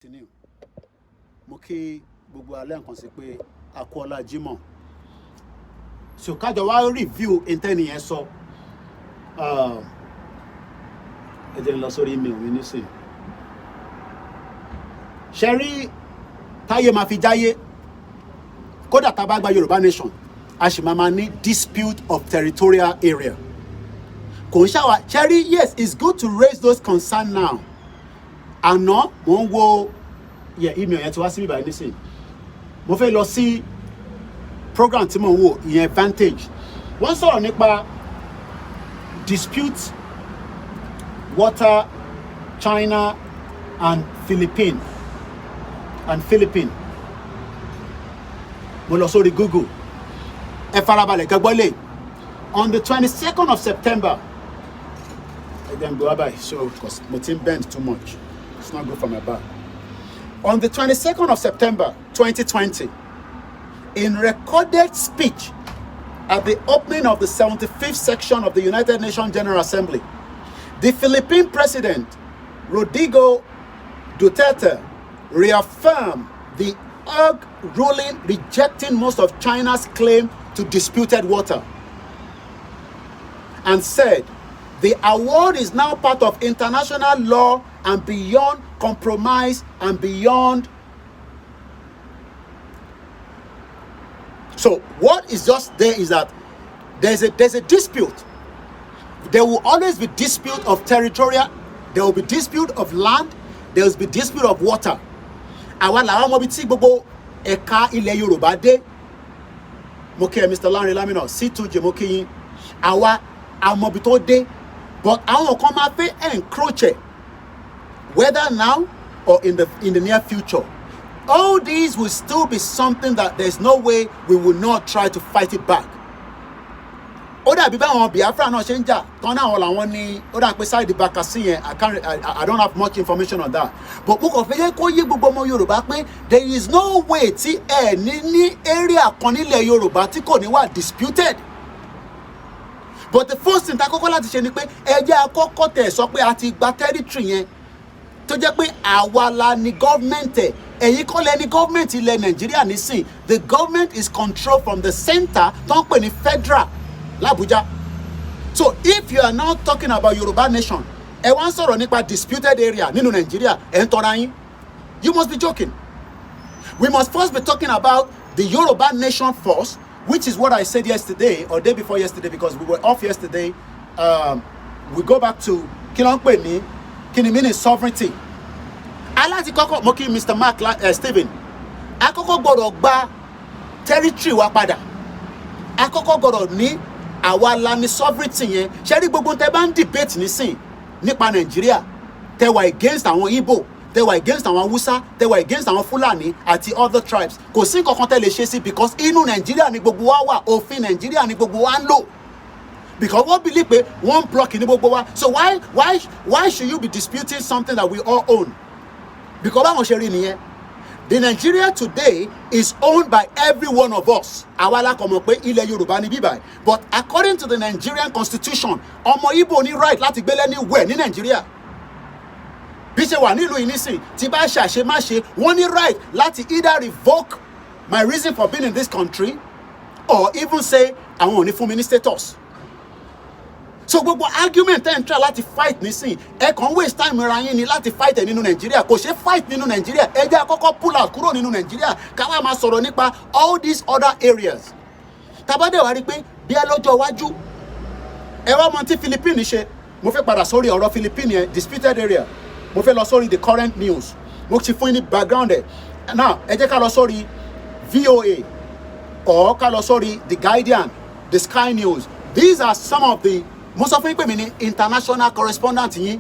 continue mo kí gbogbo alẹ́ nǹkan sí pé akọ́lá Jímọ̀ so kájọ wá review intẹ́ni yẹn sọ ẹ jẹ́ lọ sórí email mi nísìn ṣe rí táyé máa fi jáyé kódà tá a bá gba Yorùbá nation a sì máa ní dispute of territorial area kò ń ṣàwà ṣe rí yes it's good to raise those concerns now àná mo ń wo email yẹn ti wá sí bíbá nísìn mo fẹ́ lọ sí program tí mo ń wò ìyẹn Vantage wọ́n sọ̀rọ̀ nípa dispute water China and Philippines mo lọ sórí Google ẹ farabalẹ̀ kẹgbọ́lé on the 22nd of September again go by so because my team bend too much. It's not good for my back. On the 22nd of September 2020, in recorded speech at the opening of the 75th section of the United Nations General Assembly, the Philippine President, Rodrigo Duterte, reaffirmed the Hague ruling rejecting most of China's claim to disputed water and said, the award is now part of international law and beyond compromise and beyond. So what is just there is that there's a dispute. There will always be dispute of territorial, there will be dispute of land, there will be dispute of water. Àwa làwọn ọmọ bíi tí gbogbo ẹ̀ka ilẹ̀ Yorùbá dé. Mo kí ẹ Mr. Lanre Lamina C2J mo kí yín. Àwa àmọ́ bíi tó dé. But àwọn kan máa fẹ́ encroach whether now or in the near future. All these will still be something that there's no way we will not try to fight it back. Ó dàbí báwọn Biafra náà ṣe ń jà tán náà wọn làwọn ní ó dà pé side Bakassi yẹn I don't have much information on that. But mo kàn fẹ́ yẹ kó yé gbogbo ọmọ Yorùbá pé there is no way tí ẹ ní area kan nílẹ̀ Yorùbá tí kò ní wà disputed. But the first thing ta kọ́kọ́ láti ṣe ni pé ẹ jẹ́ àkọ́kọ́ tẹ̀ sọ pé a ti gba territory yẹn tó jẹ́ pé àwa la ni government ẹ̀ ẹ̀yin kọ́ lẹ ni government ilẹ̀ Nàìjíríà nísìn the government is controlled from the center tó ń pè ní federal l'Abuja. So if you are now talking about Yoruba nation ẹ wá ń sọ̀rọ̀ nípa disputed area nínú Nàìjíríà ẹ̀ ń tọ́ra yín you must be joking. We must first be talking about the Yoruba nation first, which is what I said yesterday or day before yesterday because we were off yesterday. We go back to kini meaning sovereignty. Aláti kọ́kọ́ mo kí Mr. Mark Stephen. Àkọ́kọ́ gbọ́dọ̀ gba territory wa padà. Àkọ́kọ́ gbọ́dọ̀ ní àwa la ní sovereignty yẹn. Ṣé rí gbogbo tẹ́ bá ń debate nísìn nípa Nàìjíríà. Tẹ́ wà against àwọn Igbo, tẹ́ wà against àwọn Hausa, tẹ́ wà against àwọn Fulani àti other tribes. Kò sí nǹkan kan tẹ́ lè ṣe sí because inú Nàìjíríà ni gbogbo wa wà, òfin Nàìjíríà ni gbogbo wa ń lò. Because we believe pé one block in gbogbo wa. So why should you be disputing something that we all own? Because báwọn ṣe rí nìyẹn. The Nigeria today is owned by every one of us. Àwa la kò mọ̀ pé ilẹ̀ Yorùbá ni bíbáyìí. But according to the Nigerian constitution, ọmọ Igbo ní right láti gbé anywhere ní Nigeria. Bí ṣe wà nílùú ìnísìn tí bá ṣàṣe má ṣe wọ́n ní right láti either revoke my reason for being in this country or even say àwọn ò ní fún mi ní status. So gbogbo argument ẹ̀ ń try láti fight nísìn ẹ kàn waste time ra yín ni láti fight ẹ̀ nínú Nàìjíríà kò ṣe fight nínú Nàìjíríà ẹ jẹ́ àkọ́kọ́ pull out kúrò nínú Nàìjíríà ká wá máa sọ̀rọ̀ nípa all these other areas. Tabade wá rí pé bí ẹ lọ́jọ́ iwájú ẹ wá mọ tí Philippines ṣe mo fẹ́ padà sórí ọ̀rọ̀ Philippines yẹn disputed area mo fẹ́ lọ sórí the current news mo ti fún yín ní background ẹ̀ now ẹ jẹ́ ká lọ sórí VOA or ká lọ sórí the Guardian the Sky News. These are some of the mo sọ fún yín pé mi ní international correspondent yín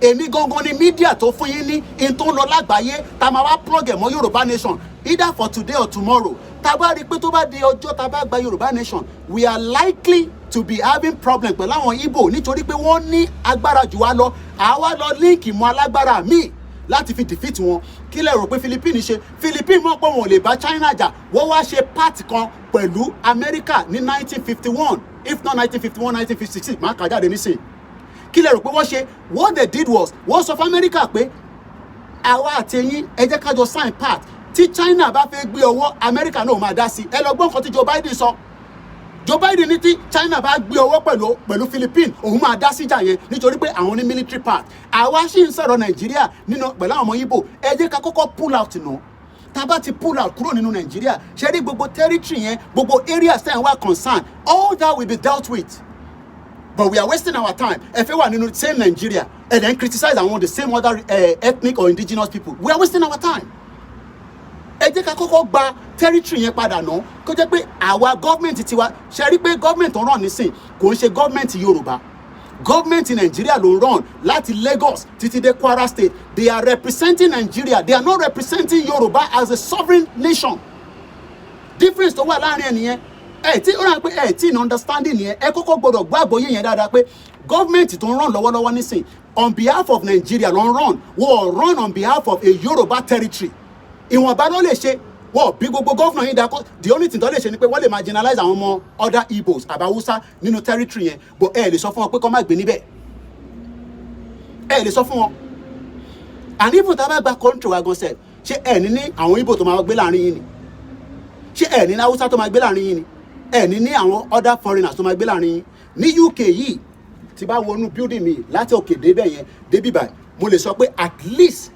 èmi gangan ni media tó fún yín ní in tó ń lọ lágbàáyé tá máa wá plug ẹ̀ mọ́ Yorùbá nation either for today or tomorrow tá bá rí pé tó bá di ọjọ́ tá bá gba Yorùbá nation we are likely to be having problem pẹ̀lú àwọn Igbo nítorí pé wọ́n ní agbára jù wá lọ àwa lọ líǹkì mọ́ alágbára míì láti fi defeat wọn kí lẹ rò pé Philippines ṣe Philippines mọ̀ pé wọn ò lè bá China jà wọ́n wá ṣe part kan pẹ̀lú America ní 1951 if not 1951 1956 máa kà jáde nísìn kí lẹ rò pé wọ́n ṣe what they did was wọ́n sọ fún America pé àwa àti ẹ̀yin ẹ jẹ́ ká jọ sign part tí China bá fẹ́ gbé ọwọ́ Amẹ́ríkà náà máa dá sí ẹ lọ gbọ́ nǹkan tí Joe Biden sọ. Joe Biden ní tí China bá gbé ọwọ́ pẹ̀lú Philippines òun máa dá síjà yẹn nítorí pé àwọn ní military part. Àwa sì ń sọ̀rọ̀ Nàìjíríà nínú pẹ̀lú àwọn ọmọ Igbo ẹ jẹ́ ká kọ́kọ́ pull out nù. Tá a bá ti pull out kúrò nínú Nàìjíríà ṣe rí gbogbo territory yẹn gbogbo areas tẹ̀ ń wá concern all that will be dealt with. But we are wasting our time. If we were in the same Nigeria and then criticize and want the same other ethnic or indigenous people, we are wasting our time. Ẹ jẹ́ ká kọ́kọ́ gba territory yẹn padà náà kó jẹ́ pé àwa government tiwa ṣe rí pé government ń run nísìn kò ń ṣe government Yorùbá. Government in Nigeria ló ń run láti Lagos títí dé Kwara State. They are representing Nigeria. They are not representing Yoruba as a sovereign nation. Difference tó wà láàrin ẹnìyẹn. Tí ó rà pé tí in understanding yẹn ẹ kọ́kọ́ gbọ́dọ̀ gbọ́ àgbọ́yé yẹn dáadáa pé government tó ń run lọ́wọ́lọ́wọ́ nísìn on behalf of Nigeria ló ń run wọ́n run on behalf of a Yoruba territory. Ìwọ̀nba ló lè ṣe wọ́n bí gbogbo governor yín dákọ́ the only thing tó lè ṣe ni pé wọ́n lè marginalize àwọn ọmọ other Igbos àbáwúsá nínú territory yẹn but ẹ lè sọ fún wọn pé kó má gbé níbẹ̀ ẹ lè sọ fún wọn and even tá a bá gba country wa gan sef ṣé ẹ ní àwọn Igbo tó máa gbé láàrin yín ni ṣé ẹ ní Hausa tó máa gbé láàrin yín ni ẹ ní àwọn other foreigners tó máa gbé láàrin yín ní UK yìí tí bá wọnú building mi láti òkè débẹ̀ yẹn débí báyìí mo lè sọ pé at least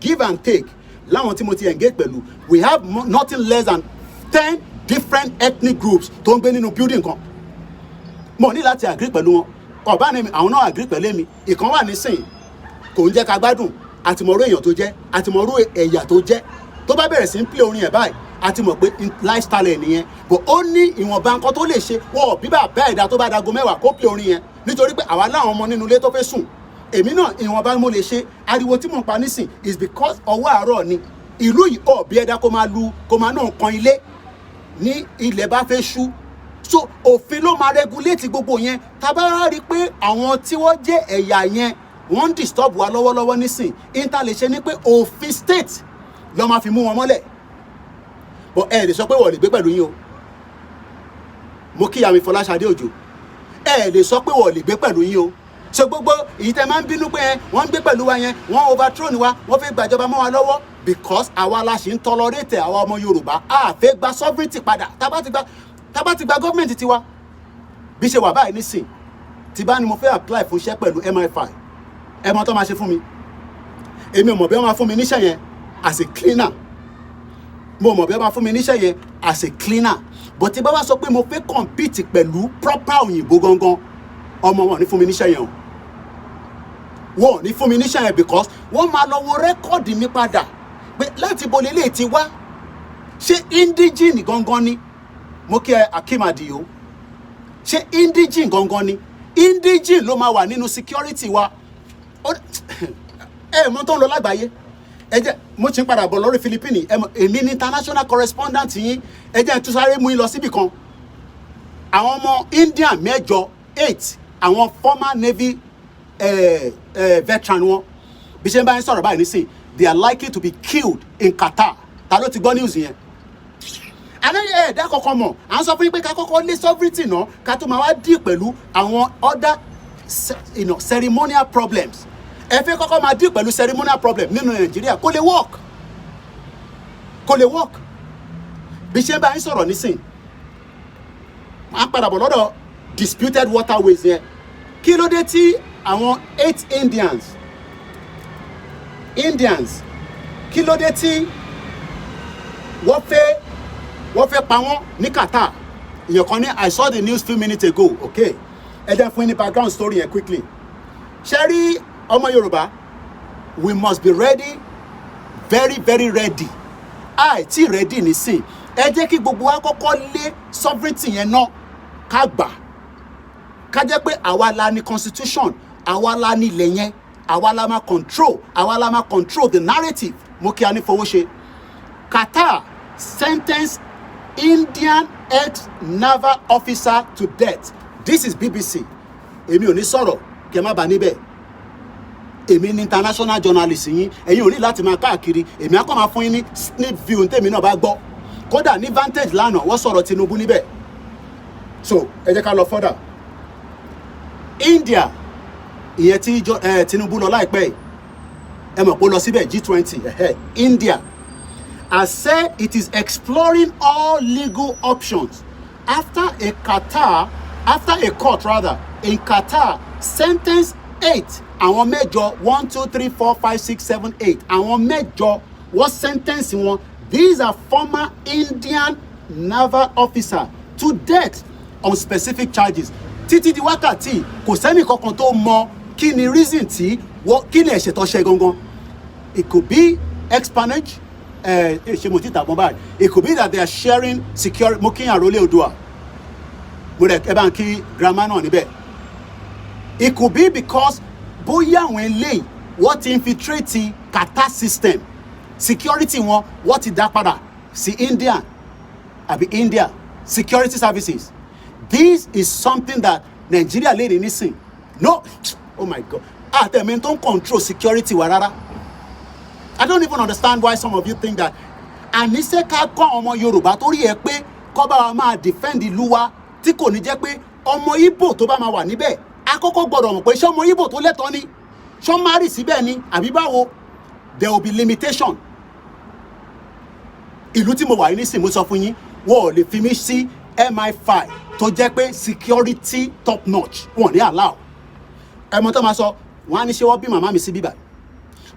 give and take láwọn tí mo ti engage pẹ̀lú we have nothing less than 10 different ethnic groups tó ń gbé nínú building kan mo ní láti agree pẹ̀lú wọn ọ̀bá ni àwọn náà agree pẹ̀lú mi ìkan wà nísìnyí kò ń jẹ́ ká gbádùn àtìmọ̀rú èèyàn tó jẹ́ àtìmọ̀rú ẹ̀yà tó jẹ́ tó bá bẹ̀rẹ̀ sí ń play orin ẹ̀ báyìí àti mọ̀ pé lifestyle ẹ̀ nìyẹn but ó ní ìwọ̀nba nǹkan tó lè ṣe wọ́n bíbà bẹ́ẹ̀ dá tó bá dago mẹ́wàá kó play orin yẹn nítorí pé àwa láwọn ọmọ nínú ilé tó fẹ́ sùn èmi náà ìwọ̀nba mo lè ṣe ariwo tí mò ń pa nísìn is because ọwọ́ àárọ̀ ni ìlú yìí bí ẹ̀dá kó máa náà kan ilé ní ilẹ̀ bá fẹ́ ṣú so òfin ló máa regulate gbogbo yẹn tá bá rí pé àwọn tí wọ́n jẹ́ ẹ̀yà yẹn wọ́n ń disturb wa lọ́wọ́lọ́wọ́ nísìn inter lè ṣe ni pé òfin state ló máa fi mú wọn mọ́lẹ̀ but ẹ lè sọ pé wọ́n lè gbé pẹ̀lú yín o mo kí Yàmí Fọláṣadé Òjó ẹ lè sọ pé wọ́n lè gbé pẹ̀lú yín o so gbogbo èyí tẹ́ máa ń bínú pé wọ́n ń gbé pẹ̀lú wa yẹn wọ́n overthrow wa wọ́n fẹ́ gbàjọba mọ́ wa lọ́wọ́ because àwa la ṣì ń tolerate àwa ọmọ Yorùbá a fẹ́ gba sovereignty padà tá bá ti gba government tiwa bí ṣe wà báyìí nísìn tí bá ní mo fẹ́ apply fún iṣẹ́ pẹ̀lú MI5 ẹ mọ̀ tó máa ṣe fún mi èmi ò mọ̀ bí wọ́n máa fún mi níṣẹ́ yẹn as a cleaner mo mọ̀ bí wọ́n máa fún mi níṣẹ́ yẹn as a cleaner but tí bá wá sọ pé mo fẹ́ compete pẹ̀lú proper òyìnbó gangan ọmọ wọn ní fún mi níṣẹ́ yẹn o wọn ní fún mi níṣẹ́ yẹn because wọ́n máa lọ wo rẹ́kọ̀dì mi padà pé láti bo lélẹ̀ ti wá ṣé indigene gangan ni mo kí ẹ Akeem Adio ṣé indigene gangan ni indigene ló máa wà nínú security wa ẹ mọ̀ tó ń lọ lágbàáyé ẹ jẹ́ mo ti ń padà bọ̀ lórí Philippines èmi ní international correspondent yín ẹ jẹ́ tún sáré mú yín lọ síbì kan àwọn ọmọ Indian 8 àwọn former Navy veteran wọn bí ṣe ń bá yín sọ̀rọ̀ báyìí nísìn they are likely to be killed in Qatar ta ló ti gbọ́ news yẹn àlẹ́ ẹ̀dá kọ̀ọ̀kan mọ̀ à ń sọ fún yín pé ká kọ́kọ́ lé sovereignty náà ká tó máa wá dì pẹ̀lú àwọn other ceremonial problems ẹ fẹ́ kọ́kọ́ máa dì pẹ̀lú ceremonial problem nínú Nàìjíríà kó lè work bí ṣe ń bá yín sọ̀rọ̀ nísìn à ń padà bọ̀ lọ́dọ̀ disputed waterways yẹn kí ló dé tí àwọn 8 Indians kí ló dé tí wọ́n fẹ́ pa wọ́n ní Qatar ìyẹn kan ní I saw the news few minutes ago okay ẹ jẹ́ fún yín ní background story yẹn quickly ṣe rí ọmọ Yorùbá we must be ready very very ready tí ready nísìn ẹ jẹ́ kí gbogbo wa kọ́kọ́ lé sovereignty yẹn náà ká gbà ká jẹ́ pé àwa la ní constitution àwa la ní ilẹ̀ yẹn àwa la máa control the narrative mo kí a ní fowó ṣe Qatar sentenced Indian ex-naval officer to death this is BBC èmi ò ní sọ̀rọ̀ kẹ́ má bà níbẹ̀ èmi ní international journalist yín ẹ̀yin ò ní láti máa káàkiri èmi á kọ́ máa fún yín ní snip view tèmi náà bá gbọ́ kódà ní Vantage lánàá wọ́n sọ̀rọ̀ Tinubu níbẹ̀ so ẹ jẹ́ ká lọ further India ìyẹn tí Tinubu lọ láìpẹ́ yìí ẹ mọ̀ pé ó lọ síbẹ̀ G20, India has said it is exploring all legal options after a court in Qatar sentenced 8 àwọn mẹ́jọ 1 2 3 4 5 6 7 8 àwọn mẹ́jọ wọ́n sentence wọn. These are former Indian naval officer to death on specific charges. Títí di wákàtí kò sẹ́ni kankan tó mọ kí ni reason tí kí ni ẹ̀ṣẹ̀ tó ṣe gangan. It could be explanation. It could be that they are sharing security. Mo kí àrólé Oòduà. Mo rẹ̀ ẹ bá ń kí grandma náà níbẹ̀. It could be because bóyá àwọn eléyìí wọ́n ti infiltrate Qatar system. Security wọn wọ́n ti dá padà sí India security services. This is something that Nigeria lè ní nísìn. No, oh my God. Àtẹ̀mí tó ń control security wa rárá. I don't even understand why some of you think that àníṣe ká kọ́ ọmọ Yorùbá torí ẹ pé kọ́ bá wa máa defend ìlú wa tí kò ní jẹ́ pé ọmọ Igbo tó bá máa wà níbẹ̀ àkọ́kọ́ gbọ́dọ̀ mọ̀ pé ṣé ọmọ Igbo tó lẹ́tọ̀ọ́ ni ṣé ó máa rí síbẹ̀ ni àbí báwo. There will be limitation. Ìlú tí mo wà ní sìn mo sọ fún yín wọ́n ò lè fi mí sí MI5 tó jẹ́ pé security top notch wọ́n ní allow. Ẹ̀mọ́ tó máa sọ wọ́n á ní ṣé wọ́n bí màmá mi sí bíbà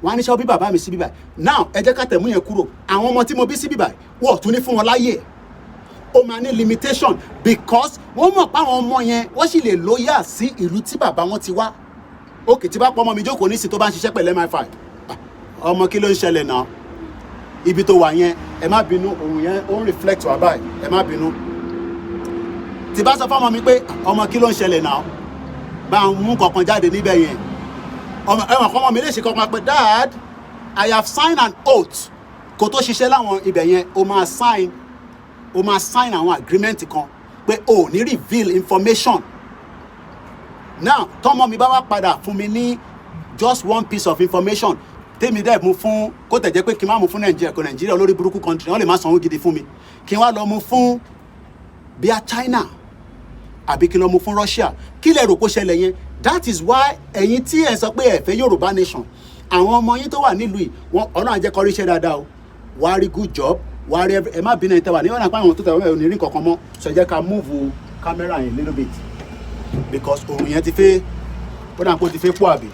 wọ́n á ní ṣé wọ́n bí bàbá mi sí bíbà. Now ẹ jẹ́ ká tẹ̀mú yẹn kúrò. Àwọn ọmọ tí mo bí sí bíbà wọ́n tún ní fún wọn láyè. Ó máa ní limitation because wọ́n mọ̀ pé àwọn ọmọ yẹn wọ́n sì lè lóyà sí ìlú tí bàbá wọn ti wá. Òkè tí bá pọ̀ ọmọ mi jókòó ní sí tó bá ń ṣiṣẹ́ pẹ̀lú MI5 ọmọ kí ló ń ṣẹlẹ̀ náà ibi tó wà yẹn ẹ má bínú òun yẹn ó ń reflect wá báyìí ẹ má bínú. Tí bá sọ fọ́mọ mi pé ọmọ kí ló ń ṣẹlẹ̀ náà bá ń mú kankan jáde níbẹ̀ yẹn ẹ̀wọ̀n kọ́mọ mi lè ṣe kankan pé Dad, I have signed an oath kó tó ṣiṣẹ́ láwọn ibẹ̀ yẹn o máa sign àwọn agreement kan pé o ò ní reveal information. Now tọ́mọ mi bá wá padà fún mi ní just one piece of information tèmi dẹ̀ mú fún kó tẹ̀ jẹ́ pé kí n má mú fún Nàìjíríà olórí burúkú country wọ́n lè má sanwó gidi fún mi kí n wá lọ mú fún bíi China àbí kí n lọ mú fún Russia kí lẹ rò kó ṣẹlẹ̀ yẹn. That is why ẹ̀yin tí ẹ sọ pé ẹ fẹ́ Yorùbá nation àwọn ọmọ yín tó wà nílùú yìí wọn Ọlọ́run á jẹ́ kó rí iṣẹ́ dáadáa o wá rí good job wá rí ẹ má bínú ẹ tẹ́wà ní ọ̀nà àpá àwọn tó tẹ̀wọ́ ẹ̀ ò ní rí kankan mọ́ so ẹ jẹ́ ká move camera yẹn little bit because òun yẹn ti fẹ́ ó dà pé ó ti fẹ́ pọ̀ àbí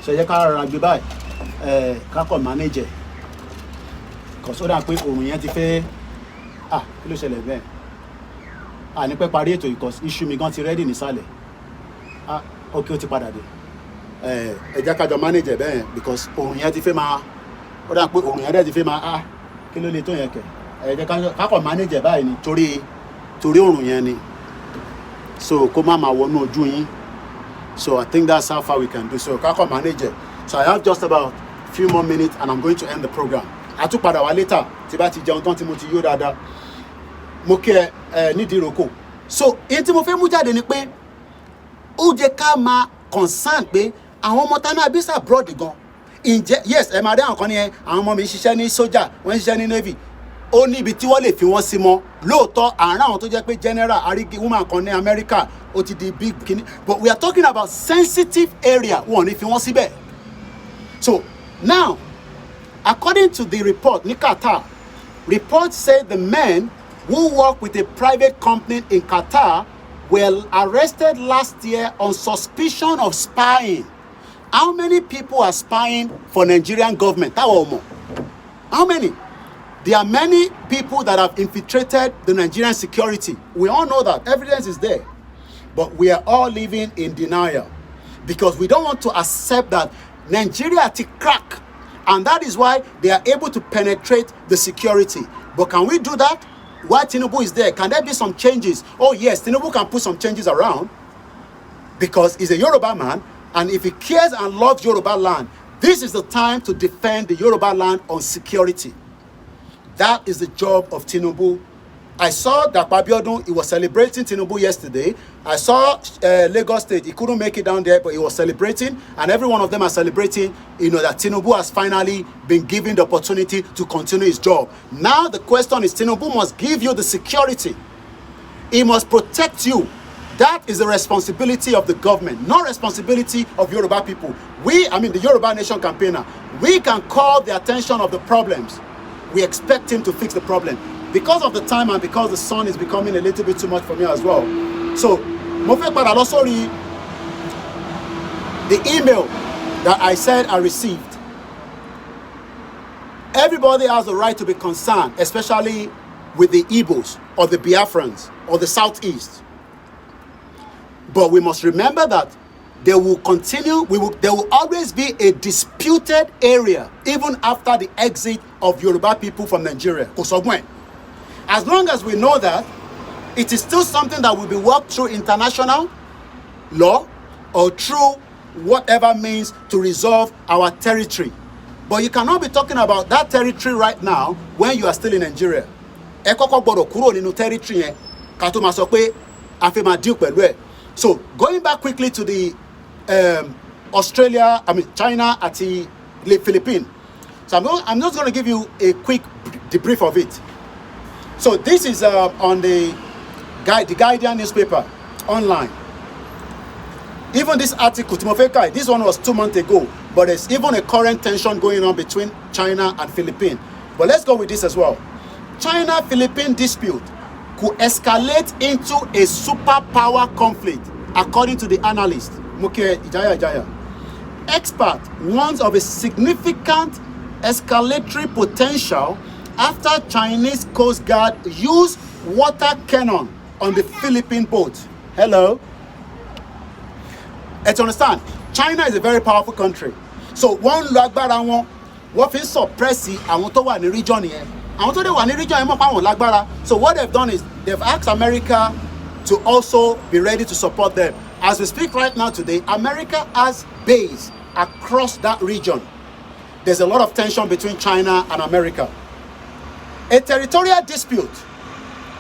so ẹ jẹ́ ká rọra gbé báyìí kákọ̀ manager kò sódà pé òun yẹn ti fẹ́ kí ló ṣẹlẹ̀ bẹ́ẹ̀ ní pẹ́ parí ètò ìkọ̀ iṣu mi gan ti rẹ́dì nísàlẹ̀ ok ó ti padà dé ẹ jẹ́ ká jọ manager bẹ́ẹ̀ because òun yẹn ti fẹ́ máa ó dà pé òun yẹn dẹ̀ ti fẹ́ máa kí ló lè tó yẹn kẹ̀ ẹ jẹ́ kákọ̀ manager báyìí ni torí òun yẹn ni so kó má máa wọnú ojú yín so I think that's how far we can do so kákọ̀ manager. So I have just about a few more minutes and I'm going to end the program. A tún padà wá later tí bá ti jẹun tán tí mo ti yó dáadáa. Mo kí ẹ nídìí ìrókò. So èyí tí mo fẹ́ mú jáde ni pé ó jẹ́ ká máa concern pé àwọn ọmọ tánà bí abroad gan. Ǹjẹ́ yes ẹ máa rí àwọn kan ní àwọn ọmọ mi ṣiṣẹ́ ní sójà wọ́n ṣiṣẹ́ ní navy. Ó ní ibi tí wọ́n lè fi wọ́n sí mọ́. Lóòótọ́ àárín àwọn tó jẹ́ pé general àrígi woman kan ní America ó ti di big kini. But we are talking about sensitive area wọ́n ní fi wọ́n síbẹ̀. So now, according to the report, Qatar, reports say the men who work with a private company in Qatar were arrested last year on suspicion of spying. How many people are spying for Nigerian government? How many? There are many people that have infiltrated the Nigerian security. We all know that. Evidence is there. But we are all living in denial because we don't want to accept that Nigeria to crack, and that is why they are able to penetrate the security. But can we do that while Tinubu is there? Can there be some changes? Oh yes, Tinubu can put some changes around because he's a Yoruba man, and if he cares and loves Yoruba land, this is the time to defend the Yoruba land on security. That is the job of Tinubu. I saw that Abiodun, he was celebrating Tinubu yesterday. I saw Lagos State, he couldn't make it down there, but he was celebrating, and every one of them are celebrating, that Tinubu has finally been given the opportunity to continue his job. Now the question is, Tinubu must give you the security. He must protect you. That is the responsibility of the government, not responsibility of Yoruba people. The Yoruba Nation campaigner, we can call the attention of the problems. We expect him to fix the problem. Because of the time and because the sun is becoming a little bit too much for me as well. So, mo fẹ́ padà lọ sórí the email that I said I received. Everybody has the right to be concerned, especially with the Igbos or the Biafrans or the Southeast. But we must remember that there will always be a disputed area even after the exit of Yoruba people from Nigeria. As long as we know that, it is still something that will be worked through international law or through whatever means to resolve our territory. But you cannot be talking about that territory right now when you are still in Nigeria. So going back quickly to the China at the Philippines. So I'm just going to give you a quick debrief of it. So this is on the Guardian newspaper online. Even this article, this one was 2 months ago, but there's even a current tension going on between China and Philippines. But let's go with this as well. China-Philippine dispute could escalate into a superpower conflict, according to the analyst, Muke Ijaya. Expert warns of a significant escalatory potential after Chinese Coast Guard used water cannon on the Philippine boat. Hello? Let's understand, China is a very powerful country. So one lágbára wọn, wọ́n fi suppress àwọn tó wà ní region yẹn. Àwọn tó dé wà ní region yẹn mọ̀ pé àwọn lágbára. So what they've done is they've asked America to also be ready to support them. As we speak right now today, America has base across that region. There's a lot of tension between China and America. A territorial dispute.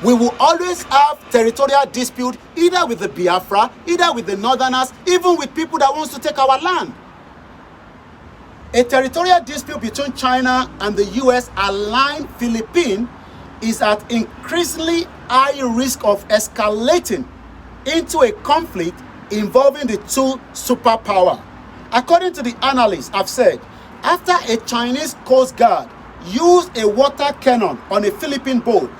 We will always have territorial dispute either with the Biafra, either with the Northerners, even with people that wants to take our land. A territorial dispute between China and the US aligned Philippines is at increasingly high risk of escalating into a conflict involving the two superpowers. According to the analysts, I've said, after a Chinese Coast Guard used a water cannon on a Philippine boat,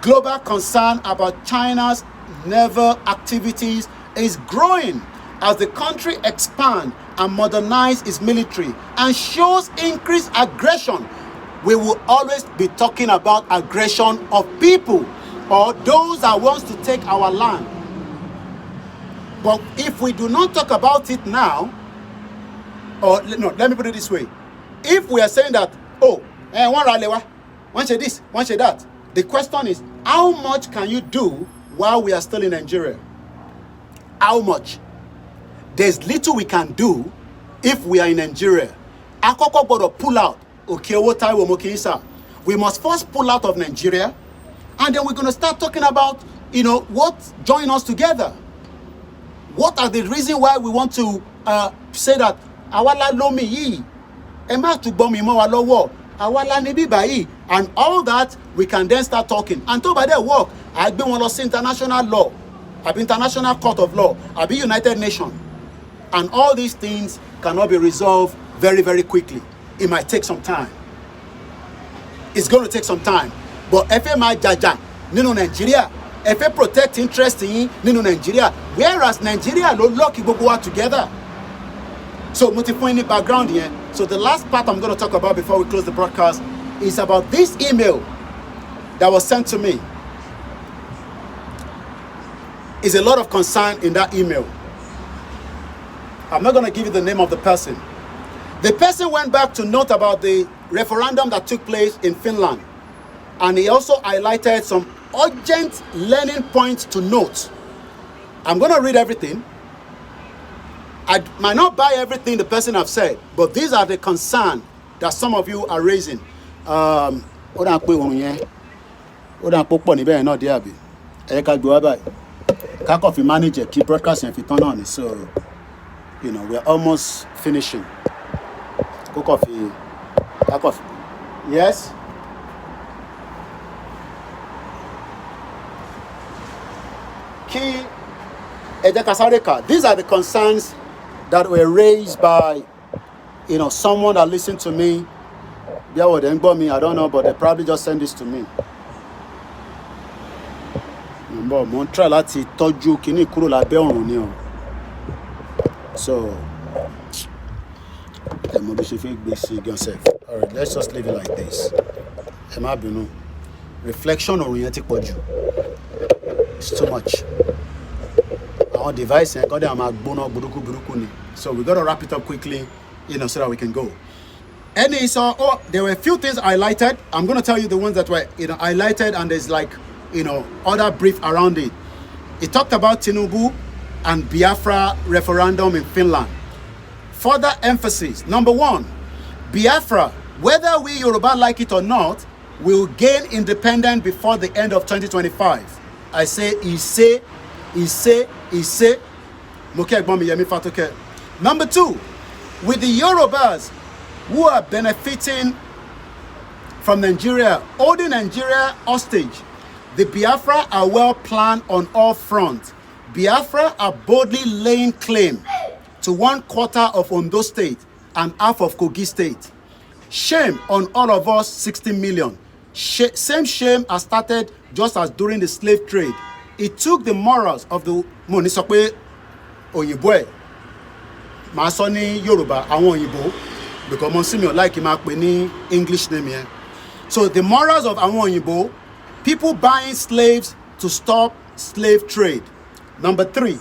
global concern about China's naval activities is growing as the country expands and modernizes its military and shows increased aggression. We will always be talking about aggression of people or those that wants to take our land. But if we do not talk about it now, or no, let me put it this way. If we are saying that, one ralewa, one say this, one say that, the question is, how much can you do while we are still in Nigeria? How much? There's little we can do if we are in Nigeria. Akoko bodo pull out. We must first pull out of Nigeria, and then we're going to start talking about, what join us together. What are the reasons why we want to say that awala lomi yi, ema tu bomi mo wa lowo, awala nibi bayi, and all that we can then start talking. And to by their work, I've been one of international law, I've been international court of law, I've been United Nations, and all these things cannot be resolved very, very quickly. It might take some time. It's going to take some time. But FMI Jaja, Nino Nigeria, if protect interest in Nino Nigeria, whereas Nigeria no lucky go together. So multi-point background here. So the last part I'm going to talk about before we close the broadcast is about this email that was sent to me. Is a lot of concern in that email. I'm not going to give you the name of the person. The person went back to note about the referendum that took place in Finland. And he also highlighted some urgent learning points to note. I'm going to read everything. I might not buy everything the person have said, but these are the concerns that some of you are raising. Manager keep broadcasting if turn on. So we're almost finishing. Coffee. Yes. These are the concerns that were raised by, someone that listened to me. I don't know, but they probably just sent this to me. So, all right, let's just leave it like this. Reflection on reality. It's too much. Our device and so we got to wrap it up quickly, so that we can go. There were a few things highlighted. I'm going to tell you the ones that were, highlighted, and there's other brief around it. It talked about Tinubu and Biafra referendum in Finland. Further emphasis. Number one, Biafra, whether we Yoruba like it or not, will gain independence before the end of 2025. I say, Ise. Number two, with the Yorubas who are benefiting from Nigeria, holding Nigeria hostage, the Biafra are well planned on all fronts. Biafra are boldly laying claim to 1/4 of Ondo State and half of Kogi State. Shame on all of us, 60 million. Same shame has started just as during the slave trade. It took the morals of the Monisokwe Oyinbo, Masoni Yoruba, Awon Oyinbo, because Monsignor like him any English name here. So the morals of Awon Oyinbo, people buying slaves to stop slave trade. Number three,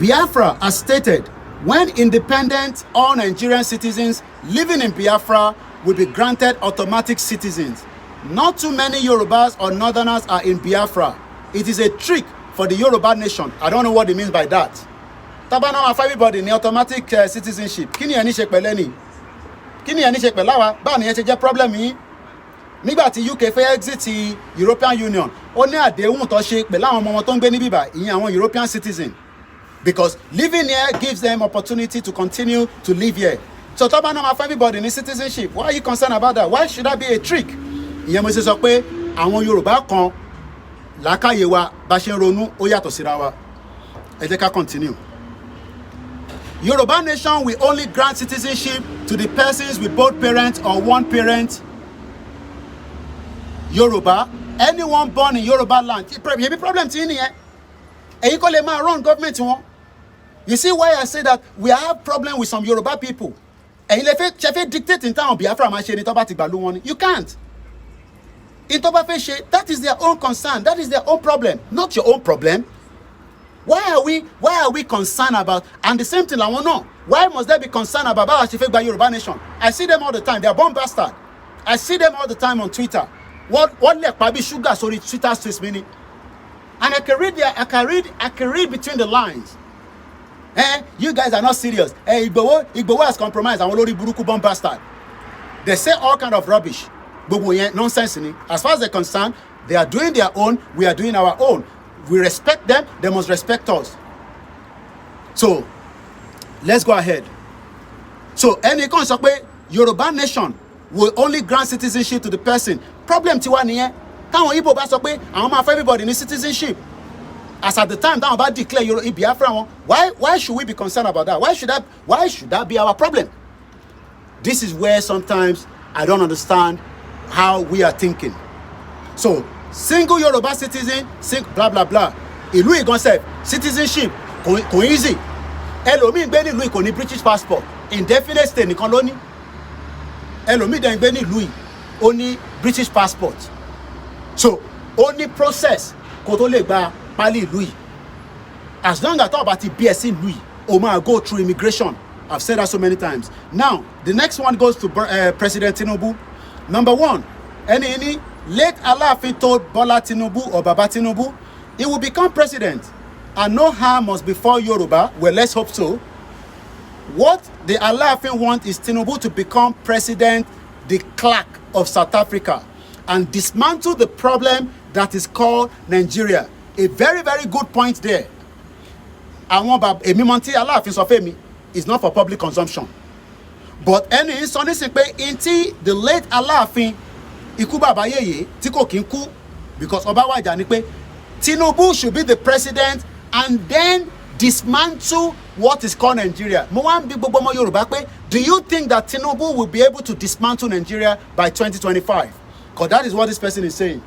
Biafra, as stated, when independent, all Nigerian citizens living in Biafra will be granted automatic citizens. Not too many Yorubas or Northerners are in Biafra. It is a trick for the Yoruba nation. I don't know what it means by that. Tabana for everybody in automatic citizenship. Kini ani ṣe pẹ̀lẹ́ ni? Kini ani ṣe pẹ̀lẹ́ wa? Ba ni ẹ ṣe jẹ́ problem yìí. Nígbà tí UK fẹ́ exit European Union, ó ní àdéhùn tó ṣe pẹ̀lú àwọn ọmọ wọn tó ń gbé ní bíbá, ìyẹn àwọn European citizen. Because living here gives them opportunity to continue to live here. So Tabana for everybody in citizenship. Why are you concerned about that? Why should that be a trick? Ìyẹn mo ṣe sọ pé àwọn Yorùbá kan làákàyè wa bá ṣe ń ronú ó yàtọ̀ síra wa. Ẹ jẹ́ ká continue. Yoruba nation will only grant citizenship to the persons with both parents or one parent. Yoruba, anyone born in Yoruba land. You have problem to here. And you call a man run government one. You see why I say that we have problem with some Yoruba people. And you dictate in town of Biafra you can't. In that is their own concern. That is their own problem, not your own problem. Why are we concerned about? And the same thing I want to know. Why must they be concerned about by Yoruba nation? I see them all the time. They are bomb bastard. I see them all the time on Twitter. What like Babi Sugar sorry Twitter streets meaning? And I can read between the lines. You guys are not serious. Igbowo has compromised. I'm already buruku bomb bastard. They say all kind of rubbish. Nonsense. As far as they're concerned, they are doing their own. We are doing our own. We respect them, they must respect us. So, let's go ahead. So, any concept Yoruba nation will only grant citizenship to the person. Problem tiwa niye. Táwọn Igbo bá sọ pé àwọn máa fẹ́ everybody ní citizenship. As at the time táwọn bá declare Biafra wọn, why should we be concerned about that? Why should that be our problem? This is where sometimes I don't understand how we are thinking. So, single Yoruba citizen, blah blah blah. Ìlú ìgànsẹ̀ citizenship kò easy. Ẹlòmíì gbé ní ìlú kò ní British passport. Indefinite stay nìkan ló ní. Ẹlòmíì dẹ̀ gbé ní ìlú yìí ó ní British passport. So ó ní process kó tó lè gba pálí ìlú yìí. As long as talk about the BSc ìlú yìí, ó máa go through immigration. I've said that so many times. Now the next one goes to President Tinubu. Number one, any late Alaafin told Bola Tinubu or Baba Tinubu, he will become president and no harm must befall Yoruba. Well, let's hope so. What the Alaafin want is Tinubu to become president, the clerk of South Africa, and dismantle the problem that is called Nigeria. A very, very good point there. I want Emimonti Alaafin Sofemi is not for public consumption. But any Sonny Sepe inti the late Alaafin Ikú bàbá yèyé tí kò kí ń kú because Ọba wàjà ní pé Tinubu should be the president and then dismantle what is called Nigeria. Do you think that Tinubu will be able to dismantle Nigeria by 2025? Because that is what this person is saying.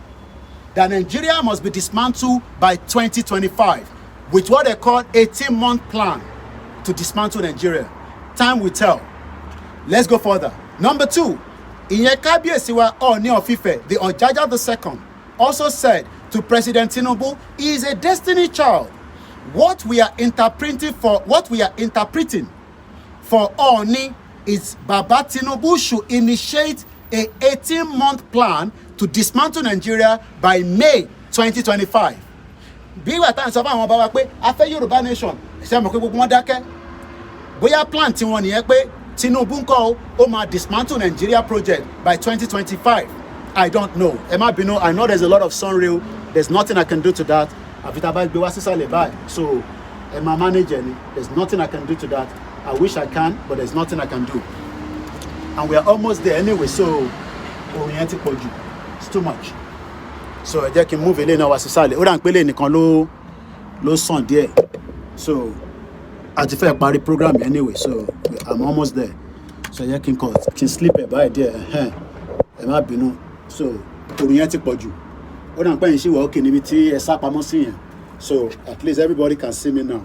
That Nigeria must be dismantled by 2025 with what they call 18-month plan to dismantle Nigeria. Time will tell. Let's go further. Number 2, Inyekabiyesiwa Ooni of Ife, the Ojaja II, also said to President Tinubu, he is a destiny child. What we are interpreting for Ooni is Baba Tinubu should initiate a 18-month plan to dismantle Nigeria by May 2025. Bí wà tá à ń sọ fún àwọn bàbá pé a fẹ́ Yorùbá nation, ṣé mo pé gbogbo wọn dákẹ́? Bóyá plan tí wọ́n nìyẹn pé Tinubu ńkọ́ ó máa dismantle Nigeria project by 2025. I don't know. Ẹ má bínú, I know there's a lot of sunrail. There's nothing I can do to that. Àfi tá a bá gbé wá sísàlẹ̀ báyìí. So ẹ máa manage ẹni. There's nothing I can do to that. I wish I can, but there's nothing I can do. And we are almost there anyway, so oriented for you. It's too much. So ẹ jẹ́ kí n move eléyìí náà wá sísàlẹ̀. Ó dà ń pélé nìkan ló sàn díẹ̀. So a ti fẹ́ parí program anyway, so I'm almost there. So ẹ jẹ́ kí n sleep ẹ̀ báyìí díẹ̀. Ẹ má bínú. So oriented for you. Ó dà ń pẹ́ yín sí wà ókè níbi tí ẹ sá pamọ́ sí yẹn. So at least everybody can see me now.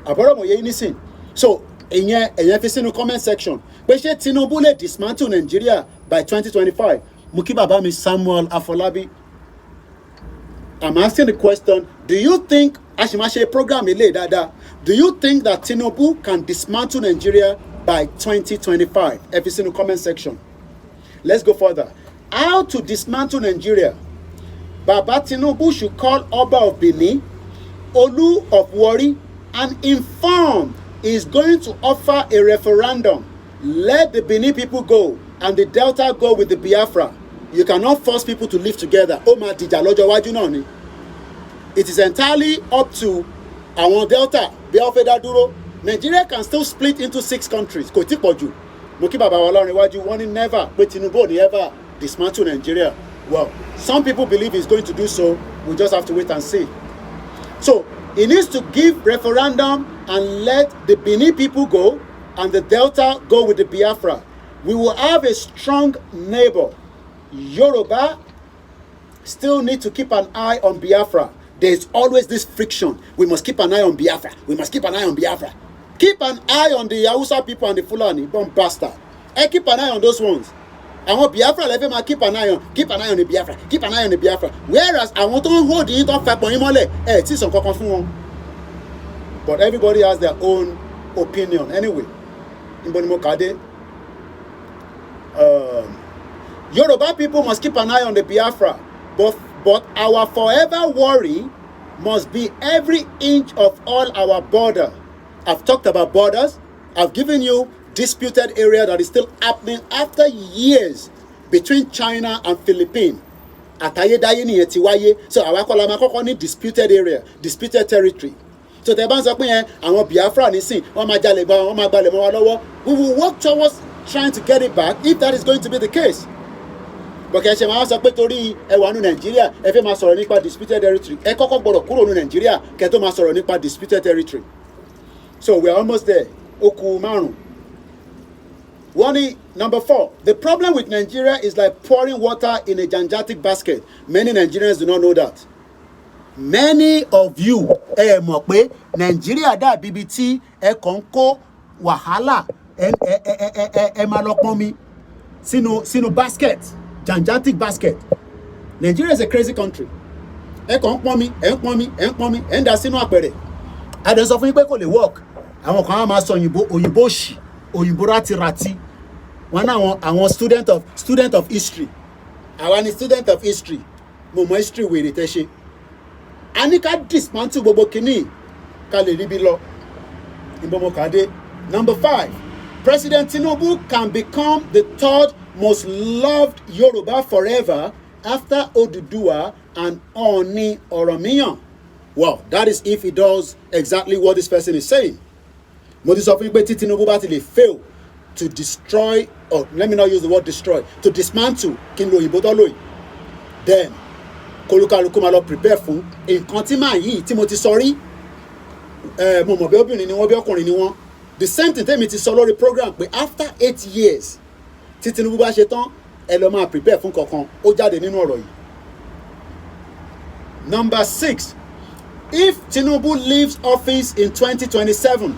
Àbọ̀rọ̀ mọ̀ yẹ yín nísìn. So ẹ̀yẹn fi sínú comment section pé ṣé Tinubu lè dismantle Nigeria by 2025? Mo kí bàbá mi Samuel Afolabi. I'm asking the question, do you think Ashimashe program ilé dáadáa? Do you think that Tinubu can dismantle Nigeria by 2025? Ẹ fi sínú comment section. Let's go further. How to dismantle Nigeria? Baba Tinubu should call Oba of Benin, Olu of Warri, and inform he is going to offer a referendum. Let the Benin people go and the Delta go with the Biafra. You cannot force people to live together. It is entirely up to our Delta. Nigeria can still split into 6 countries. Never, but Tinubu never dismantle Nigeria. Well, some people believe he's going to do so. We just have to wait and see. So he needs to give referendum and let the Benin people go and the Delta go with the Biafra. We will have a strong neighbor. Yoruba still need to keep an eye on Biafra. There's always this friction. We must keep an eye on Biafra. We must keep an eye on Biafra. Keep an eye on the Hausa people and the Fulani, bomb bastard. Keep an eye on those ones. I want Biafra, let them keep an eye on the Biafra. Keep an eye on the Biafra. Whereas I want to hold the but everybody has their own opinion. Anyway, Yoruba people must keep an eye on the Biafra. But our forever worry must be every inch of all our border. I've talked about borders. I've given you disputed area that is still happening after years between China and Philippines. So our kolama disputed area, disputed territory. So the bands up here and Biafra we will work towards trying to get it back if that is going to be the case. But Nigeria, disputed territory. Nigeria, disputed territory. So we are almost there. Number 4, the problem with Nigeria is like pouring water in a gigantic basket. Many Nigerians do not know that. Many of you, Nigeria da BBT, konko, wahala, malokmomi, sino basket, gigantic basket. Nigeria is a crazy country. Konkomi, and that's no apere. I don't suffer people they work. I want to master Oyiboshi. Rati. One I student of history. I want a student of history. Momo history with it. Anika dismantle bobo kini kale ribi lo. Number 5. President Tinubu can become the 3rd most loved Yoruba forever after Oduduwa and Oni Oromiyan. Well, that is if he does exactly what this person is saying. Tinubu fail to destroy, or let me not use the word destroy, to dismantle King Loyibo. Then kólúkálukú máa lọ prepare fún nǹkan tí màá yìí tí mo ti sọ rí mo mọ̀ bí obìnrin ni wọ́n bí ọkùnrin ni wọ́n the same thing tẹ́mi ti sọ lórí program pé after 8 years tí Tinubu bá ṣe tán ẹ lọ máa prepare fún kankan ó jáde nínú ọ̀rọ̀ yìí. Number 6, if Tinubu leaves office in 2027,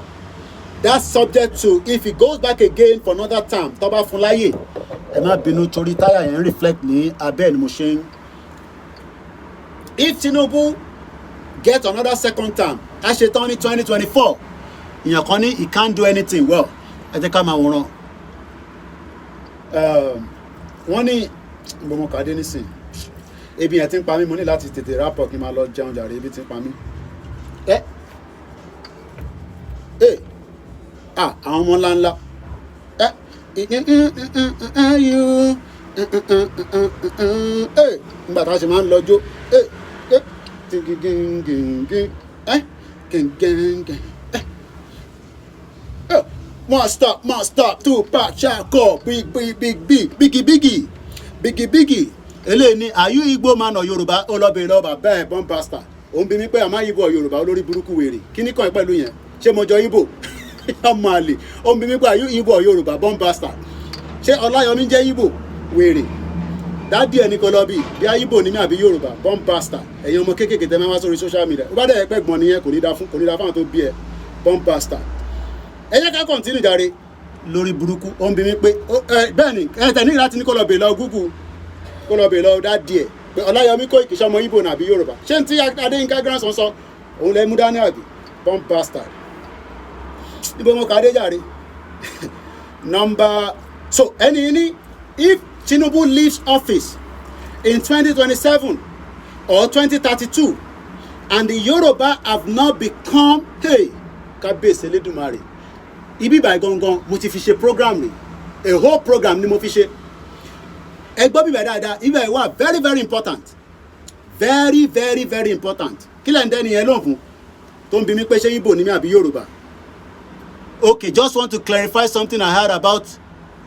that's subject to if he goes back again for another term tó bá fún láyè ẹ má bínú torí táyà yẹn reflect ní abẹ́ ni mo ṣe ń. If Tinubu get another second term a ṣe tán ní 2024 ìyàn kan ní he can't do anything well ẹ jẹ́ ká máa wòran wọ́n ní ìbomọ̀ kàdé nísìn ebi yẹn ti ń pa mí mo ní láti tètè rápọ̀ kí n máa lọ jẹun jàre ebi ti ń pa mí àwọn ọmọ ńláńlá nígbà tá a ṣe máa ń lọ́jọ́ must stop Tupac Shakur biggie eléyìí ni are you Igbo man or Yorùbá olóbìnrin lọ́ba bẹ́ẹ̀ bombasta òun bí mi pé àmọ́ Igbo Yorùbá olórí burúkú wèrè kí ni kàn pẹ̀lú yẹn ṣé mo jọ Igbo ọmọ àlè òun bí mi pé are you Igbo or Yorùbá bombasta ṣé Ọláyọmí jẹ́ Igbo wèrè dádì ẹni kọ lọ bí Igbo ní mi àbí Yorùbá bombasta ẹ̀yin ọmọ kéékèèké tẹ́ máa wá sórí social media ó bá dẹ̀ pẹ́ gbọ́n nìyẹn kò ní da fáwọn tó bí ẹ bombasta ẹ jẹ́ ká continue jàre lórí burúkú òun bí mi pé bẹ́ẹ̀ ni ẹ tẹ̀ ní láti ní kó lọ bèè lọ Google kó lọ bèè lọ dádì ẹ̀ pé Ọláyọmí kó ìkìṣẹ́ ọmọ Igbo nàbí Yorùbá ṣé n tí Adéyínká grandson sọ òun lẹ́ mú dání àbí bombasta ibo mo kà á dé jàre so ẹni ní if Tinubu leaves office in 2027 or 2032 and the Yoruba have not become kábíyèsí Elédùmarè ibi báyìí gangan mo ti fi ṣe program ni a whole program ni mo fi ṣe ẹ gbọ́ bíbẹ̀ dáadáa ibi báyìí wà very very important very important kí lẹ́ ń dẹ́ni yẹn lóhùn fún tó ń bi mí pé ṣé Igbo ni mí àbí Yorùbá. Okay, just want to clarify something I heard about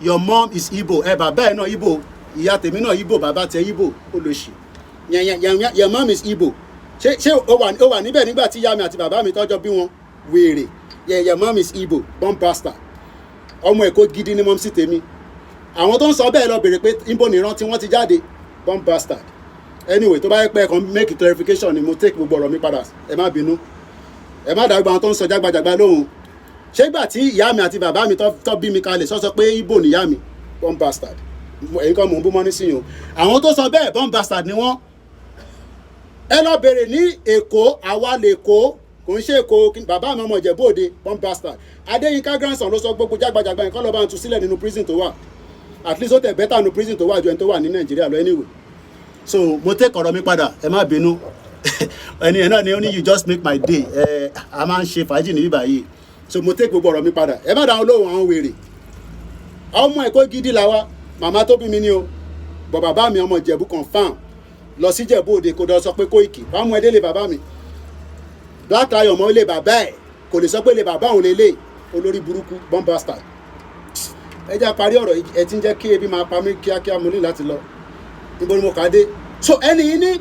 your mom is Igbo bàbá ẹ̀ náà Igbo ìyá tèmi náà Igbo bàbá tẹ Igbo olóṣì your mom is Igbo ṣé ó wà níbẹ̀ nígbà tí ìyá mi àti bàbá mi tọ́jọ́ bí wọn wèrè your mom is Igbo bombasta ọmọ Èkó gidi ni mom sí tèmi àwọn tó ń sọ bẹ́ẹ̀ lọ bèrè pé Igbo nìran tí wọ́n ti jáde bombasta anyway tó bá yẹ pé ẹ kàn make clarification ni mo take gbogbo ọ̀rọ̀ mi padà ẹ má bínú ẹ má dàgbà àwọn tó ń sọ jágbajàgba lóhùn ṣé gbà tí ìyá mi àti bàbá mi tó bí mi kalẹ̀ sọ pé Igbo nìyá mi bombasta èyí kan mò ń bú mọ́ nísìnyí o àwọn tó sọ bẹ́ẹ̀ bombasta ni wọ́n ẹ lọ bèrè ní Èkó àwa lè kó kò ń ṣe Èkó bàbá mi ọmọ Ìjẹ̀bú Òde bombasta Adéyínká grandson ló sọ gbogbo jágbajàgba nǹkan lọ́ba ń tu sílẹ̀ nínú prison tó wà at least ó tẹ̀ bẹ́tà nínú prison tó wà ju ẹni tó wà ní Nàìjíríà lọ anyway so mo take ọ̀rọ̀ mi padà ẹ má bínú ẹni ẹ̀ náà ni ó ní you just make my day a máa ń ṣe fàájì ní bíbá yìí so mo take gbogbo ọ̀rọ̀ mi padà ẹ má dáhùn lóhùn àwọn wèrè ọmọ Èkó gidi làwa màmá tó bí mi ní o bọ̀ bàbá mi ọmọ Ìjẹ̀bú confam lọ sí Ìjẹ̀bú Òde kò dọ̀ sọ pé Kóìkì wàá mú ẹ délé bàbá mi Black Lion mọ́ ilé bàbá ẹ̀ kò lè sọ pé ilé bàbá òun lélẹ̀ olórí burúkú bombasta ẹ jẹ́ parí ọ̀rọ̀ ẹ ti ń jẹ́ kí ebi máa pa mí kíákíá mo ní láti lọ níbo ni mo kà á dé so ẹni yìí ní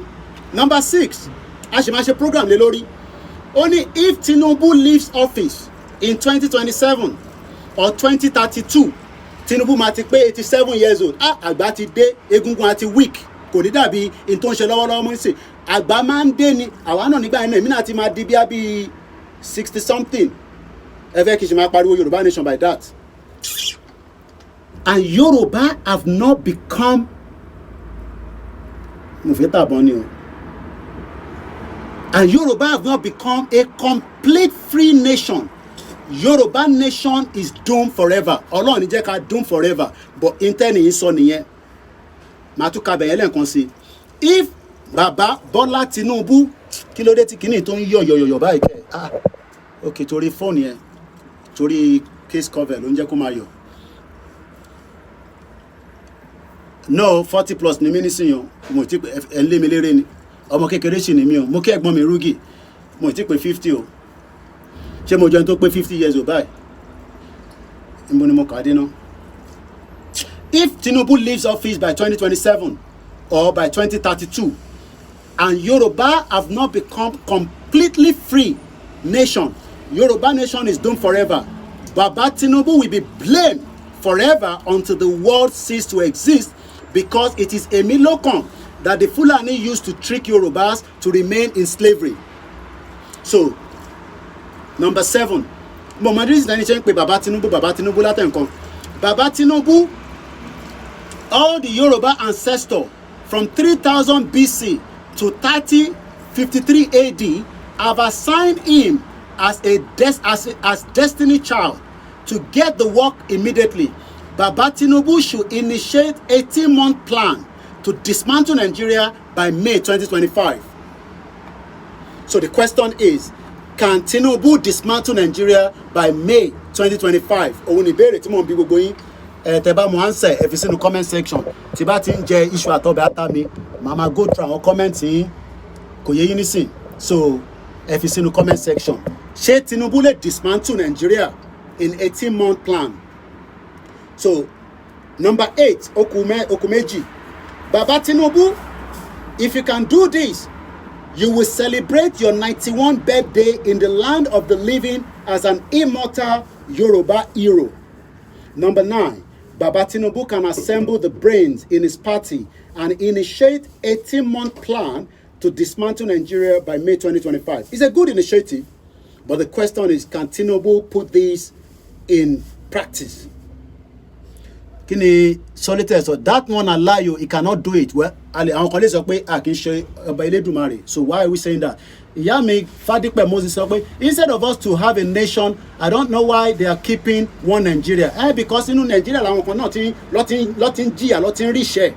number 6 a ṣe máa ṣe program lé lórí ó ní if Tinubu leaves office in 2027 or 2032 Tinubu máa ti pé 87 years old àgbà ti dé egungun àti weak kò ní dàbí in tó ń ṣe lọ́wọ́lọ́wọ́ mọ́ sí àgbà máa ń dé ni àwa náà nígbà yẹn èmi náà ti máa di bí 60 something ẹ fẹ́ kí n ṣe máa pariwo Yorùbá nation by that and Yoruba have not become mo fẹ́ tàbọn ni o and Yoruba have not become a complete free nation. Yoruba nation is doomed forever. Ọlọ́run ní jẹ́ ká doomed forever. But intern yìí sọ nìyẹn. Màá tún ka bẹ̀yẹn lẹ́ẹ̀kan sí. If Bàbá Bọ́lá Tinubu kí ló dé tí kìíní tó ń yọ̀yọ̀yọ̀ báyìí kẹ́ ok torí fóònù yẹn torí case cover ló ń jẹ́ kó máa yọ̀. No 40 plus ni mí nísìnyàn mo ti pé ẹ̀ ń lé mi léré ni ọmọ kékeré sì ni mí o mo kí ẹ̀gbọ́n mi rúgì mo ti pé 50 o ṣé mo jẹun tó pé 50 years old báyìí níbo ni mo kà á dé náà. If Tinubu leaves office by 2027 or by 2032 and Yoruba have not become completely free nation, Yoruba nation is doomed forever. Baba Tinubu will be blamed forever until the world ceases to exist, because it is Emilokan that the Fulani used to trick Yorubas to remain in slavery. So, number 7. Baba Tinubu Baba Tinubu, all the Yoruba ancestors from 3000 BC to 3053 AD have assigned him as destiny child to get the work immediately. Baba Tinubu should initiate 18-month plan to dismantle Nigeria by May 2025. So the question is, can Tinubu dismantle Nigeria by May 2025? Òun ìbéèrè tí mò ń bi gbogbo yín. Tẹ́ bá mo answer ẹ fi sínú comment section. Tí bá ti ń jẹ issue àtọ̀bẹ̀ ata mi, màá máa go through àwọn comment yín. Kò yé yín nísìn. So ẹ fi sínú comment section. Ṣé Tinubu lè dismantle Nigeria in 18-month plan? So number 8, Okumeji. Baba Tinubu, if you can do this, you will celebrate your 91st birthday in the land of the living as an immortal Yoruba hero. Number 9, Baba Tinubu can assemble the brains in his party and initiate 18-month plan to dismantle Nigeria by May 2025. It's a good initiative, but the question is, can Tinubu put this in practice? Kini solitaire, so that one allow you, he cannot do it. Well, àwọn kan lè sọ pé a kì í ṣe ọba Elédùmarè. So why are we saying that? Ìyá mi Fadipe Moses sọ pé instead of us to have a nation, I don't know why they are keeping one Nigeria. Because inú Nigeria làwọn kan náà lọ ti ń jìyà, lọ ti ń rí ìṣẹ́.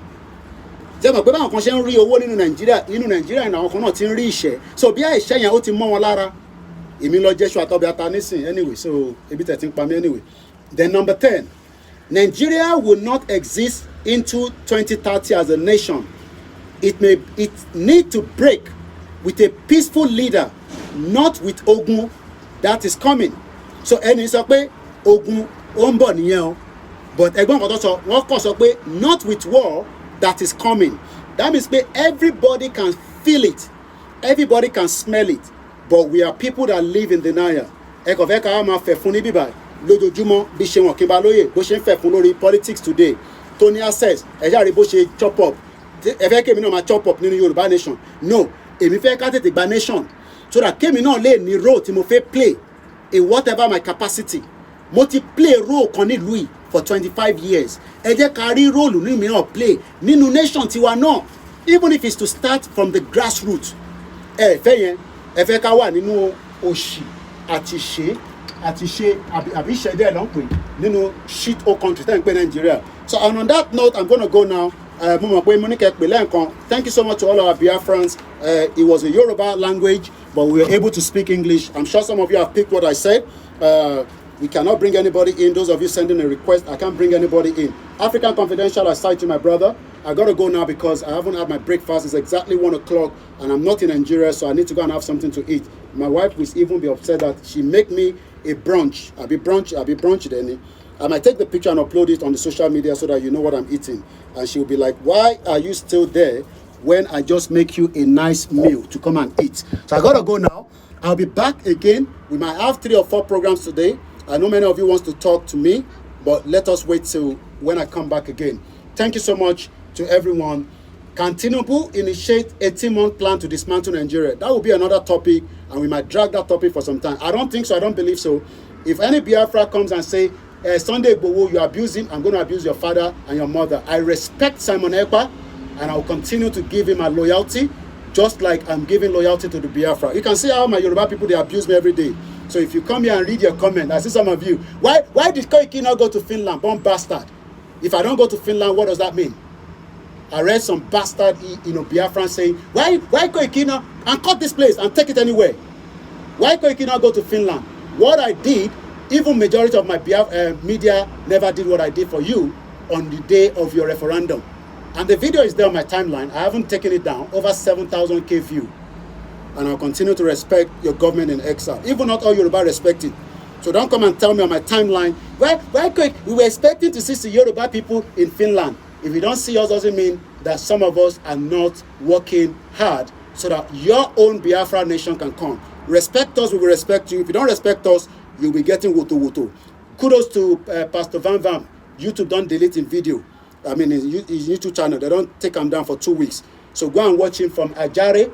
Ṣé mọ̀ pé báwọn kan ṣe ń rí owó nínú Nigeria làwọn kan náà ti ń rí ìṣẹ́. So bí àìṣẹ́ yẹn ó ti mọ́ wọn lára. Èmi lọ jẹ́ṣu àtọ́bẹ̀ ata nísìn anyway. So ebi tẹ̀ ti ń pa mí anyway. Then number 10. Nigeria will not exist into 2030 as a nation. It need to break with a peaceful leader, not with ogun that is coming. So ẹni sọ pé ogun ó ń bọ̀ nìyẹn o, but ẹgbọ́n kan tó sọ wọ́n kàn sọ pé not with war that is coming. That means pé everybody can feel it, everybody can smell it, but we are people that live in denial. Ẹ̀kọ́ fẹ́ ká máa fẹ̀ fún ní bíbá lójoojúmọ́ bí ṣe wọ̀n kí n bá lóye bó ṣe ń fẹ̀ fún lórí politics today tó ní access ẹ̀yà rí bó ṣe chop up ẹ fẹ́ kémi náà máa chop up nínú Yorùbá nation. No, èmi fẹ́ ká tètè gba nation so that kémi náà lè ní role tí mo fẹ́ play in whatever my capacity. Mo ti play role kan nílùú yìí for 25 years. Ẹ jẹ́ ká rí role ní mìíràn play nínú nation tiwa náà, even if it's to start from the grassroots. Ẹ fẹ́ yẹn, ẹ fẹ́ ká wà nínú òṣì àti ṣe àbí ìṣẹ̀dẹ̀ ló ń pè nínú shit hole country tẹ́ ń pè Nigeria. So and on that note, I'm going to go now. Mo mọ̀ pé mo ní kẹ́ pè lẹ́ẹ̀kan. Thank you so much to all our Biafrans. It was a Yoruba language, but we were able to speak English. I'm sure some of you have picked what I said. We cannot bring anybody in. Those of you sending a request, I can't bring anybody in. African Confidential, I cite to my brother. I got to go now because I haven't had my breakfast. It's exactly 1 o'clock and I'm not in Nigeria, so I need to go and have something to eat. My wife will even be upset that she make me a brunch. I'll be brunch then. I might take the picture and upload it on the social media so that you know what I'm eating. And she'll be like, why are you still there when I just make you a nice meal to come and eat? So I got to go now. I'll be back again. We might have 3 or 4 programs today. I know many of you want to talk to me, but let us wait till when I come back again. Thank you so much to everyone. Can Tinubu initiate 18-month plan to dismantle Nigeria? That will be another topic, and we might drag that topic for some time. I don't think so. I don't believe so. If any Biafra comes and say, Sunday Igboho, you abuse him, I'm going to abuse your father and your mother. I respect Simon Ekpa, and I'll continue to give him my loyalty, just like I'm giving loyalty to the Biafra. You can see how my Yoruba people, they abuse me every day. So if you come here and read your comment, I see some of you. Why did Koiki not go to Finland? Bomb bastard. If I don't go to Finland, what does that mean? I read some bastard, Biafran saying, why Koiki not, and cut this place and take it anywhere? Why Koiki not go to Finland? What I did, even majority of my media never did what I did for you on the day of your referendum. And the video is there on my timeline. I haven't taken it down. Over 7,000 views. And I'll continue to respect your government in exile. Even not all Yoruba respect it. So don't come and tell me on my timeline, why quick? We were expecting to see the Yoruba people in Finland. If you don't see us, doesn't mean that some of us are not working hard so that your own Biafra nation can come. Respect us, we will respect you. If you don't respect us, you'll be getting wutu. Kudos to Pastor Van Vam. YouTube don't delete his video. I mean, his YouTube channel. They don't take him down for 2 weeks. So go and watch him from Ajare.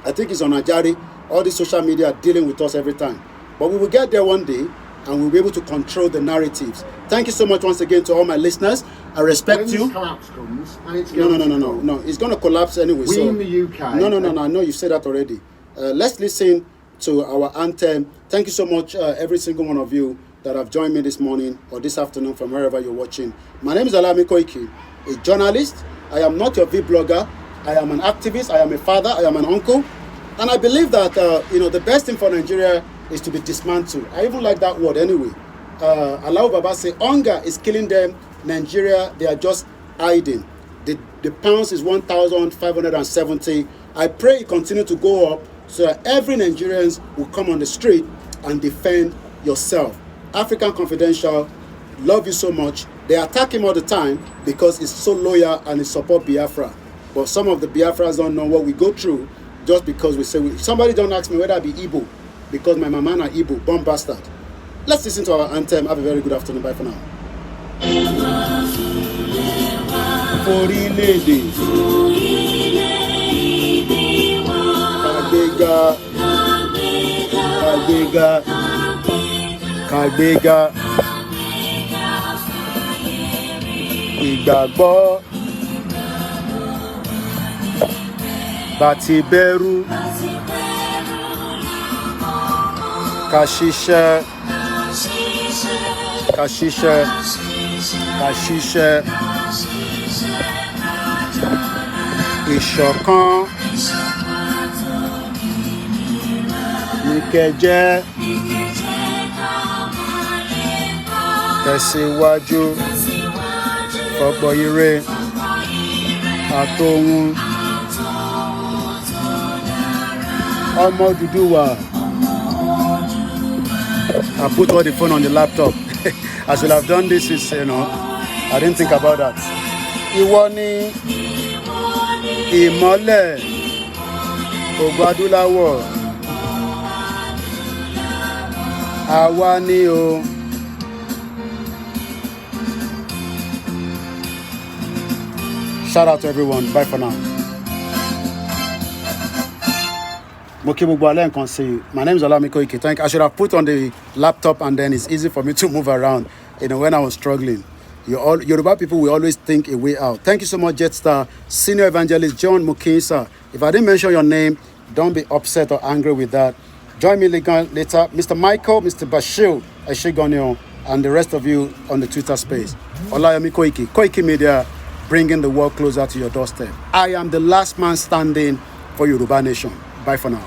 I think he's on Ajare. All the social media are dealing with us every time. But we will get there one day, and we'll be able to control the narratives. Thank you so much once again to all my listeners. I respect you. Collapse comes, and it's no. It's going to collapse anyway. We in the UK. No. I know you said that already. Let's listen to our anthem. Thank you so much, every single one of you that have joined me this morning or this afternoon from wherever you're watching. My name is Alami Koiki, a journalist. I am not your vlogger. I am an activist. I am a father. I am an uncle. And I believe that, the best thing for Nigeria is to be dismantled. I even like that word anyway. Allow Baba say, hunger is killing them. Nigeria, they are just hiding. The pounds is 1,570. I pray it continue to go up so that every Nigerian will come on the street and defend yourself. African Confidential, love you so much. They attack him all the time because he's so loyal and he support Biafra. But some of the Biafras don't know what we go through just because we say, somebody don't ask me whether I be Igbo, because my mama na Igbo, bomb bastard. Let's listen to our anthem. Have a very good afternoon. Bye for now. Kàgbéga ìgbàgbọ́ bàtì bẹ̀rù ká ṣiṣẹ́ ìṣọ̀kan ní kẹjẹ. Tẹ̀síwájú fọ́pọ̀ ire àtòhun ọmọ Odùduwà. I put all the phone on the laptop. I should have done this is, I didn't think about that. Ìwọ ni ìmọ́lẹ̀ ògo adúláwọ̀. Àwa ni o. Shout out to everyone. Bye for now. My name is Alami Koiki. I should have put on the laptop and then it's easy for me to move around. When I was struggling. Yoruba people will always think a way out. Thank you so much, Jetstar, Senior Evangelist John Mukinsa. If I didn't mention your name, don't be upset or angry with that. Join me later. Mr. Michael, Mr. Bashir, Eshegonio, and the rest of you on the Twitter space. Olayemi Koiki, Koiki Media, bringing the world closer to your doorstep. I am the last man standing for Yoruba Nation. Bye for now.